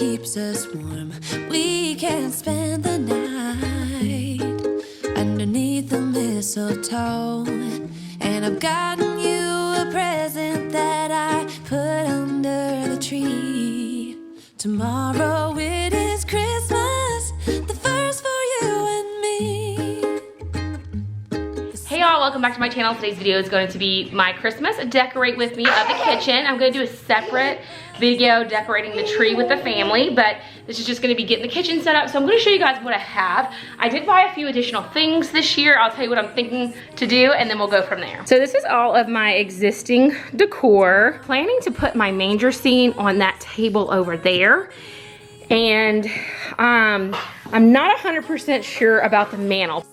keeps us warm. We can spend the night underneath the mistletoe. And I've gotten you a present that I put under the tree. Tomorrow it is Christmas, the first for you and me. Hey y'all, welcome back to my channel. Today's video is going to be my Christmas decorate with me of the kitchen. I'm going to do a separate video decorating the tree with the family, but this is just going to be getting the kitchen set up. So I'm going to show you guys what I have. I did buy a few additional things this year. I'll tell you what I'm thinking to do and then we'll go from there. So this is all of my existing decor. Planning to put my manger scene on that table over there. And I'm not 100% sure about the mantle.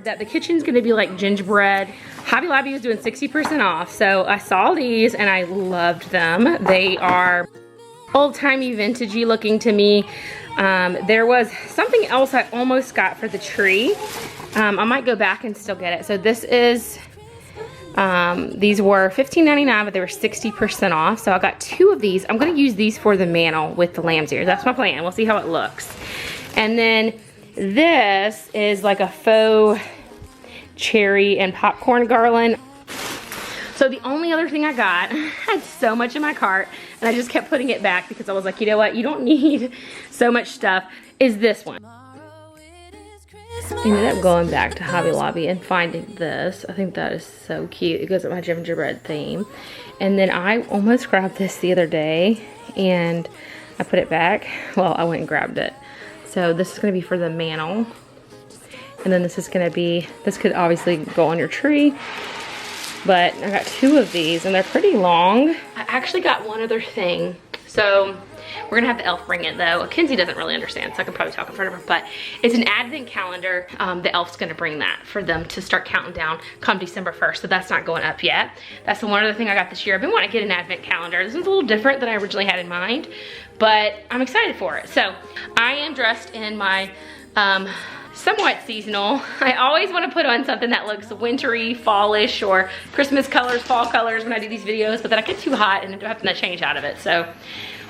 That the kitchen's gonna be like gingerbread. Hobby Lobby was doing 60% off, so I saw these and I loved them. They are old-timey, vintagey looking to me. There was something else I almost got for the tree. I might go back and still get it. So this is, these were $15.99, but they were 60% off. So I got two of these. I'm gonna use these for the mantle with the lamb's ears. That's my plan. We'll see how it looks. And then this is like a faux cherry and popcorn garland. So the only other thing I got, I had so much in my cart and I just kept putting it back because I was like, you know what, you don't need so much stuff, is this one. I ended up going back to Hobby Lobby and finding this. I think that is so cute. It goes with my gingerbread theme. And then I almost grabbed this the other day and I put it back. Well, I went and grabbed it. So this is gonna be for the mantle. And then this is gonna be, this could obviously go on your tree, but I got two of these and they're pretty long. I actually got one other thing. So we're gonna have the elf bring it though. Kenzie doesn't really understand, so I can probably talk in front of her, but it's an advent calendar. The elf's gonna bring that for them to start counting down come December 1st, so that's not going up yet. That's the one other thing I got this year. I've been wanting to get an advent calendar. This one's a little different than I originally had in mind, but I'm excited for it. So I am dressed in my somewhat seasonal. I always want to put on something that looks wintry, fallish, or Christmas colors, fall colors when I do these videos, but then I get too hot and I have to change out of it. So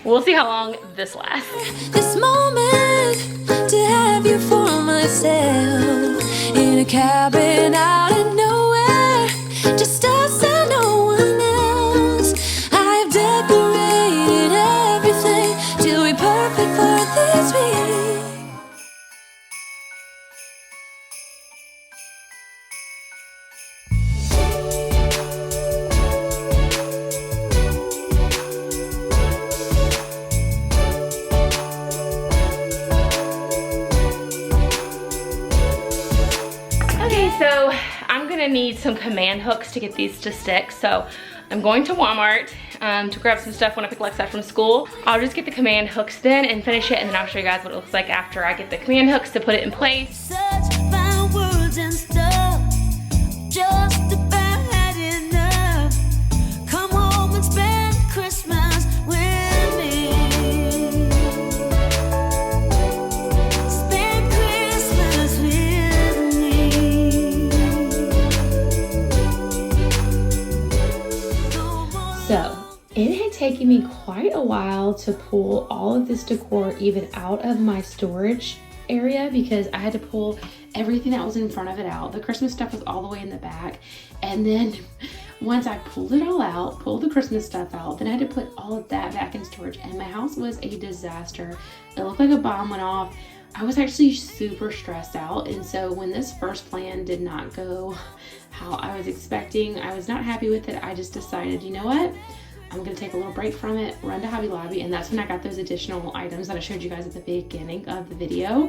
we'll see how long this lasts. This moment to have you for myself in a cabin out of nowhere, just us and no one else. I've decorated everything till we're perfect for this week. So I'm gonna need some command hooks to get these to stick. So I'm going to Walmart to grab some stuff when I pick Lex up from school. I'll just get the command hooks then and finish it, and then I'll show you guys what it looks like after I get the command hooks to put it in place. Such fine words and stuff, just about had enough. Come home and spend Christmas with me. Spend Christmas with me. So it had taken me quite a while to pull all of this decor even out of my storage area because I had to pull everything that was in front of it out. The Christmas stuff was all the way in the back. And then once I pulled it all out, pulled the Christmas stuff out, then I had to put all of that back in storage. And my house was a disaster. It looked like a bomb went off. I was actually super stressed out. And so when this first plan did not go how I was expecting, I was not happy with it. I just decided, you know what? I'm gonna take a little break from it, run to Hobby Lobby, and that's when I got those additional items that I showed you guys at the beginning of the video,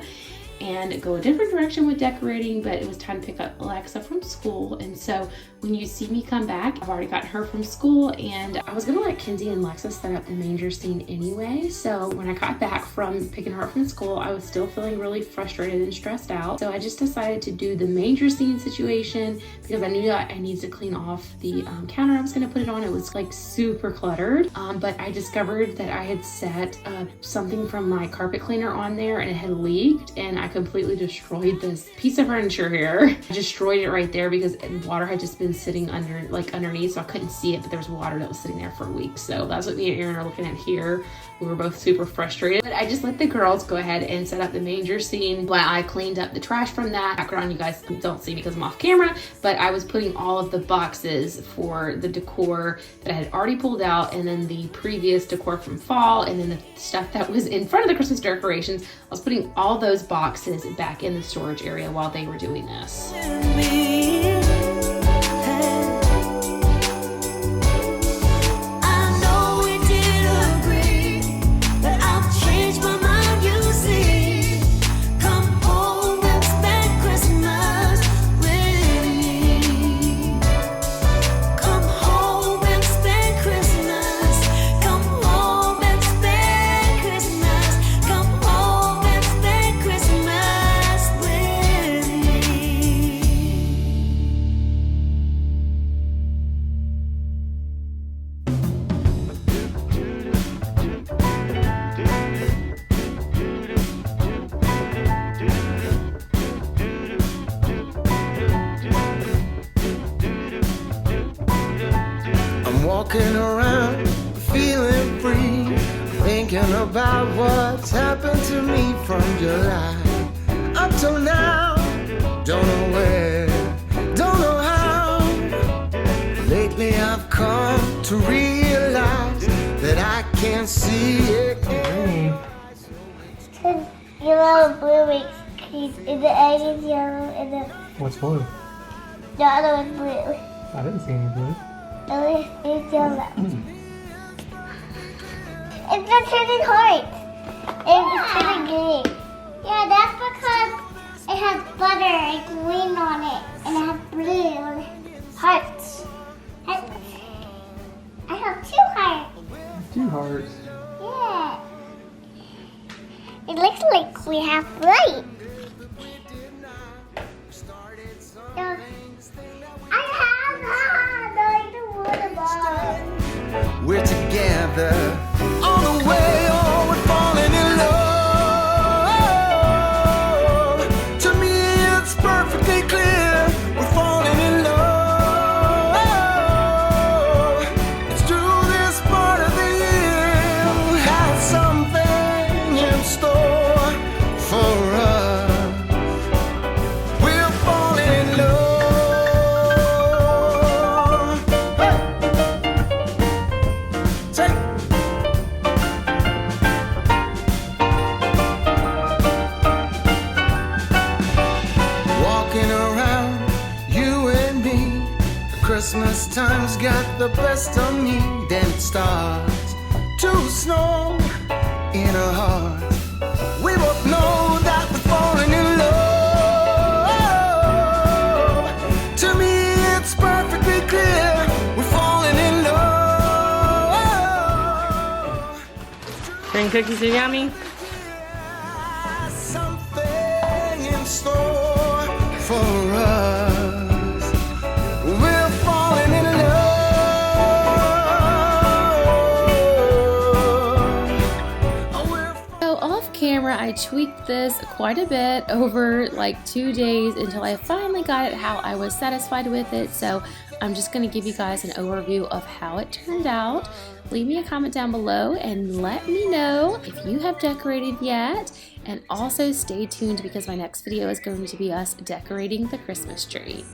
and go a different direction with decorating. But it was time to pick up Alexa from school, and so when you see me come back, I've already gotten her from school, and I was gonna let Kenzie and Lexa set up the manger scene anyway. So when I got back from picking her up from school, I was still feeling really frustrated and stressed out. So I just decided to do the manger scene situation because I knew that I needed to clean off the counter I was gonna put it on. It was like super cluttered, but I discovered that I had set something from my carpet cleaner on there and it had leaked, and I completely destroyed this piece of furniture here. I destroyed it right there because water had just been sitting underneath, so I couldn't see it, but there was water that was sitting there for weeks. So that's what me and Aaron are looking at here. We were both super frustrated, but I just let the girls go ahead and set up the manger scene while I cleaned up the trash from that. Background you guys don't see because I'm off camera, but I was putting all of the boxes for the decor that I had already pulled out, and then the previous decor from fall, and then the stuff that was in front of the Christmas decorations. I was putting all those boxes back in the storage area while they were doing this. Walking around, feeling free, thinking about what's happened to me from July up till now. Don't know where, don't know how. Lately I've come to realize that I can't see it. Because yellow and blue makes keys, and the egg is yellow, and What's blue? the other one's blue. I didn't see any blue. It's yellow. It's the turning hearts. It's turning green. Yeah, that's because it has butter and green on it, and it has blue hearts. I have 2 hearts. 2 hearts. Yeah. It looks like we have light. Yeah. I have like the water ball. We're together on the way, oh, we're falling in love. To me it's perfectly clear, we're falling in love. It's through this part of the year we have something in store for us. We're falling in love. Walking around, you and me. Christmas time's got the best of me. Then it starts to snow in our hearts. We both know that we're falling in love. To me, it's perfectly clear. We're falling in love. Spring cookies are yummy. Something in store for us. We're falling in love. So off camera, I tweaked this quite a bit over like 2 days until I finally got it how I was satisfied with it. So I'm just going to give you guys an overview of how it turned out. Leave me a comment down below and let me know if you have decorated yet. And also stay tuned because my next video is going to be us decorating the Christmas tree.